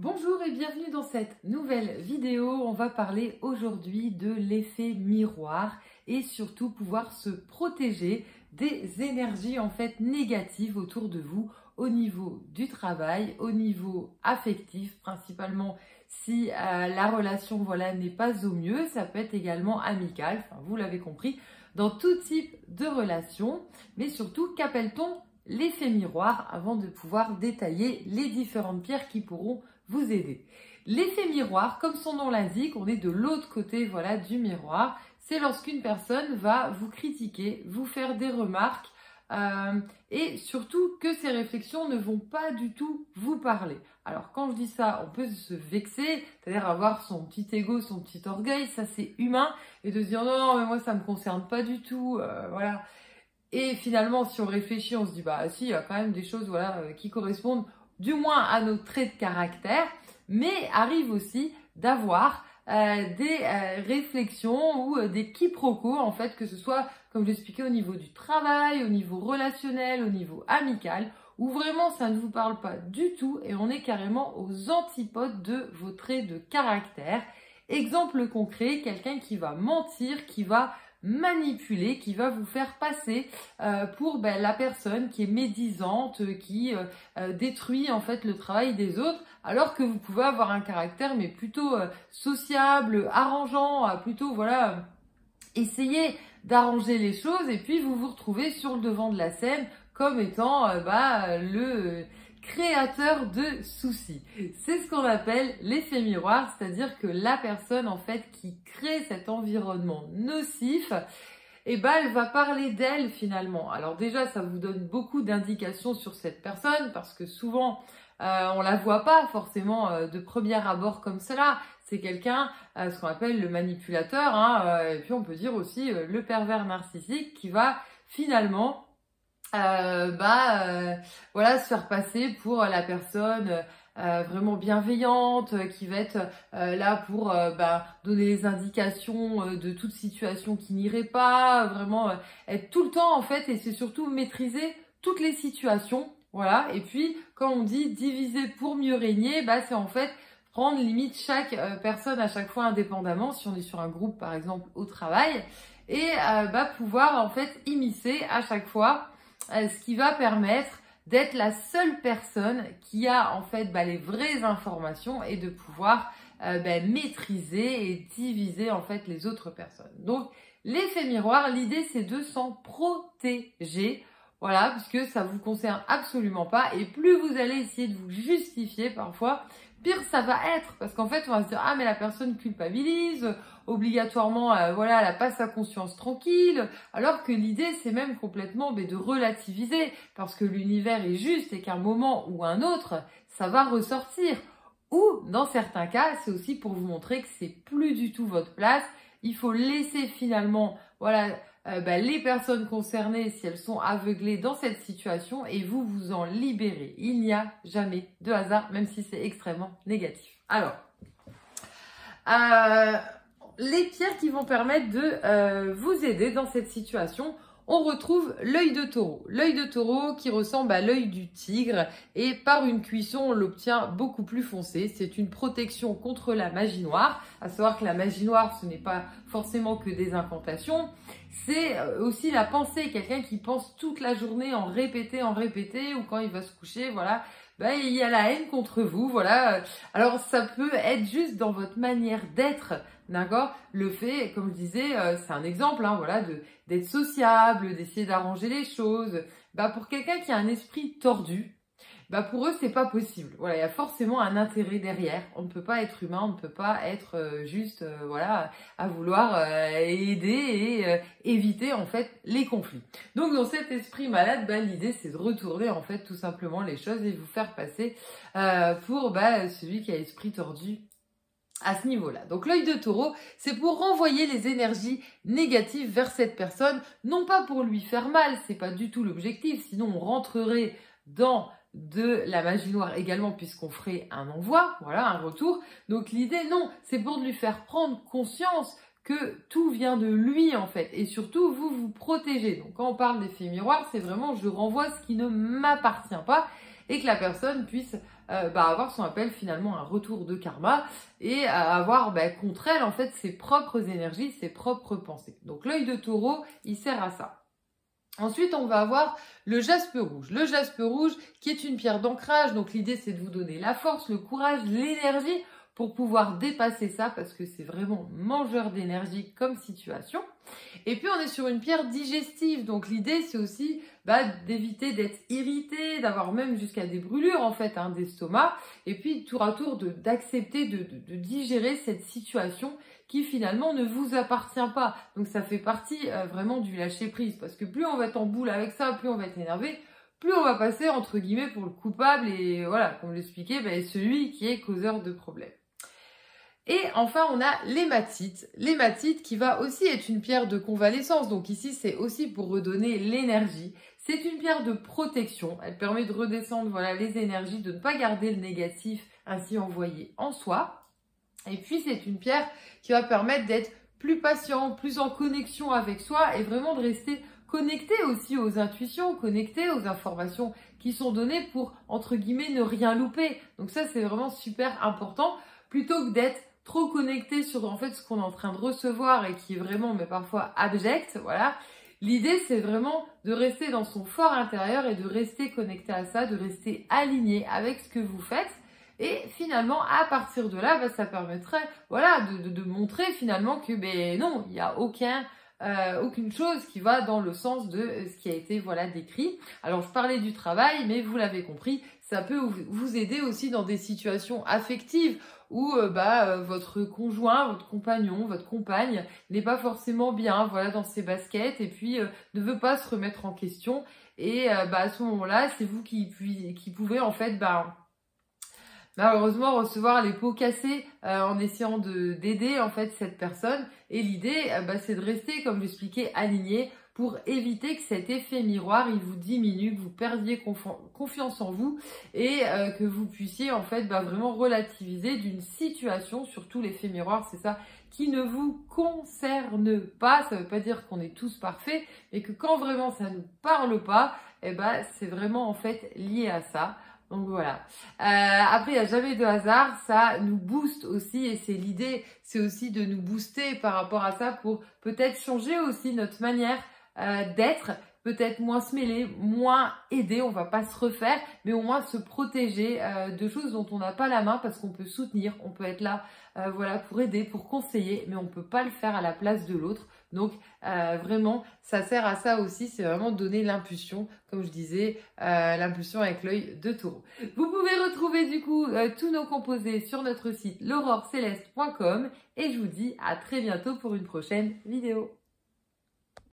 Bonjour et bienvenue dans cette nouvelle vidéo. On va parler aujourd'hui de l'effet miroir et surtout pouvoir se protéger des énergies négatives autour de vous au niveau du travail, au niveau affectif, principalement si la relation n'est pas au mieux. Ça peut être également amical, vous l'avez compris, dans tout type de relation. Mais surtout, qu'appelle-t-on l'effet miroir avant de pouvoir détailler les différentes pierres qui pourront vous aider. L'effet miroir, comme son nom l'indique, on est de l'autre côté du miroir. C'est lorsqu'une personne va vous critiquer, vous faire des remarques et surtout que ces réflexions ne vont pas du tout vous parler. Alors quand je dis ça, on peut se vexer, c'est-à-dire avoir son petit ego, son petit orgueil, ça c'est humain, et de se dire non mais moi ça me concerne pas du tout, voilà. Et finalement, si on réfléchit, on se dit bah si, il y a quand même des choses qui correspondent du moins à nos traits de caractère, mais arrive aussi d'avoir des réflexions ou des quiproquos que ce soit, comme je l'expliquais, au niveau du travail, au niveau relationnel, au niveau amical, où vraiment ça ne vous parle pas du tout et on est carrément aux antipodes de vos traits de caractère. Exemple concret, quelqu'un qui va mentir, qui va manipuler, qui va vous faire passer pour la personne qui est médisante, qui détruit le travail des autres, alors que vous pouvez avoir un caractère mais plutôt sociable, arrangeant, plutôt essayer d'arranger les choses et puis vous vous retrouvez sur le devant de la scène comme étant le créateur de soucis. C'est ce qu'on appelle l'effet miroir, c'est-à-dire que la personne qui crée cet environnement nocif, elle va parler d'elle finalement. Alors déjà, ça vous donne beaucoup d'indications sur cette personne parce que souvent, on la voit pas forcément de premier abord comme cela. C'est quelqu'un, ce qu'on appelle le manipulateur, et puis on peut dire aussi le pervers narcissique qui va finalement se faire passer pour la personne vraiment bienveillante, qui va être là pour donner les indications de toute situation qui n'irait pas, vraiment être tout le temps et c'est surtout maîtriser toutes les situations, voilà. Et puis quand on dit diviser pour mieux régner, c'est prendre limite chaque personne à chaque fois indépendamment, si on est sur un groupe par exemple au travail, et pouvoir immiscer à chaque fois ce qui va permettre d'être la seule personne qui a les vraies informations et de pouvoir maîtriser et diviser les autres personnes. Donc l'effet miroir, l'idée c'est de s'en protéger, voilà, puisque ça vous concerne absolument pas, et plus vous allez essayer de vous justifier parfois, pire ça va être, parce on va se dire ah mais la personne culpabilise, obligatoirement elle a pas sa conscience tranquille, alors que l'idée c'est même complètement de relativiser, parce que l'univers est juste et qu'à un moment ou un autre ça va ressortir, ou dans certains cas c'est aussi pour vous montrer que c'est plus du tout votre place. Il faut laisser finalement les personnes concernées, si elles sont aveuglées dans cette situation, et vous vous en libérez. Il n'y a jamais de hasard, même si c'est extrêmement négatif. Alors, les pierres qui vont permettre de vous aider dans cette situation, on retrouve l'œil de taureau. L'œil de taureau qui ressemble à l'œil du tigre, et par une cuisson, on l'obtient beaucoup plus foncé. C'est une protection contre la magie noire. À savoir que la magie noire, ce n'est pas forcément que des incantations. C'est aussi la pensée. Quelqu'un qui pense toute la journée en répéter, ou quand il va se coucher, il y a la haine contre vous, voilà. Alors ça peut être juste dans votre manière d'être, d'accord. Le fait, comme je disais, c'est un exemple, d'être sociable, d'essayer d'arranger les choses. Pour quelqu'un qui a un esprit tordu, pour eux c'est pas possible. Voilà, il y a forcément un intérêt derrière. On ne peut pas être humain, on ne peut pas être juste à vouloir aider et éviter les conflits. Donc dans cet esprit malade, l'idée c'est de retourner tout simplement les choses et vous faire passer pour celui qui a l'esprit tordu à ce niveau-là. Donc l'œil de taureau, c'est pour renvoyer les énergies négatives vers cette personne, non pas pour lui faire mal, c'est pas du tout l'objectif, sinon on rentrerait dans de la magie noire également, puisqu'on ferait un envoi, un retour. Donc l'idée, non, c'est pour lui faire prendre conscience que tout vient de lui et surtout vous vous protégez. Donc quand on parle d'effet miroir, c'est vraiment je renvoie ce qui ne m'appartient pas, et que la personne puisse avoir ce qu'on appelle finalement un retour de karma et avoir contre elle en fait ses propres énergies, ses propres pensées. Donc l'œil de taureau, il sert à ça. Ensuite, on va avoir le jaspe rouge. Le jaspe rouge qui est une pierre d'ancrage. Donc l'idée, c'est de vous donner la force, le courage, l'énergie pour pouvoir dépasser ça parce que c'est vraiment mangeur d'énergie comme situation. Et puis, on est sur une pierre digestive. Donc l'idée, c'est aussi d'éviter d'être irrité, d'avoir même jusqu'à des brûlures en fait d'estomac. Et puis, tour à tour, d'accepter de digérer cette situation qui finalement ne vous appartient pas. Donc ça fait partie vraiment du lâcher prise parce que plus on va être en boule avec ça, plus on va être énervé, plus on va passer entre guillemets pour le coupable et voilà, comme l'expliquait, celui qui est causeur de problèmes. Et enfin, on a l'hématite. L'hématite qui va aussi être une pierre de convalescence. Donc ici, c'est aussi pour redonner l'énergie. C'est une pierre de protection. Elle permet de redescendre les énergies, de ne pas garder le négatif ainsi envoyé en soi. Et puis, c'est une pierre qui va permettre d'être plus patient, plus en connexion avec soi et vraiment de rester connecté aussi aux intuitions, connecté aux informations qui sont données pour, entre guillemets, ne rien louper. Donc ça, c'est vraiment super important. Plutôt que d'être trop connecté sur en fait ce qu'on est en train de recevoir et qui est vraiment, mais parfois abject, voilà. L'idée, c'est vraiment de rester dans son fort intérieur et de rester connecté à ça, de rester aligné avec ce que vous faites. Et finalement, à partir de là, ça permettrait, de montrer finalement que, non, il n'y a aucune chose qui va dans le sens de ce qui a été, décrit. Alors, je parlais du travail, mais vous l'avez compris, ça peut vous aider aussi dans des situations affectives où, votre conjoint, votre compagnon, votre compagne n'est pas forcément bien, dans ses baskets et puis ne veut pas se remettre en question. Et, à ce moment-là, c'est vous qui pouvez, en fait, malheureusement recevoir les pots cassés en essayant d'aider en fait cette personne. Et l'idée, c'est de rester, comme j'expliquais, aligné pour éviter que cet effet miroir, il vous diminue, que vous perdiez confiance en vous et que vous puissiez en fait vraiment relativiser d'une situation, surtout l'effet miroir, c'est ça, qui ne vous concerne pas. Ça ne veut pas dire qu'on est tous parfaits, mais que quand vraiment ça ne nous parle pas, c'est vraiment en fait lié à ça. Donc voilà. Après, il n'y a jamais de hasard. Ça nous booste aussi et c'est l'idée, c'est aussi de nous booster par rapport à ça pour peut-être changer aussi notre manière d'être, peut-être moins se mêler, moins aider. On va pas se refaire, mais au moins se protéger de choses dont on n'a pas la main parce qu'on peut soutenir, on peut être là, pour aider, pour conseiller, mais on peut pas le faire à la place de l'autre. Donc vraiment, ça sert à ça aussi, c'est vraiment donner l'impulsion, comme je disais, l'impulsion avec l'œil de taureau. Vous pouvez retrouver du coup tous nos composés sur notre site l'aurorcéleste.com et je vous dis à très bientôt pour une prochaine vidéo.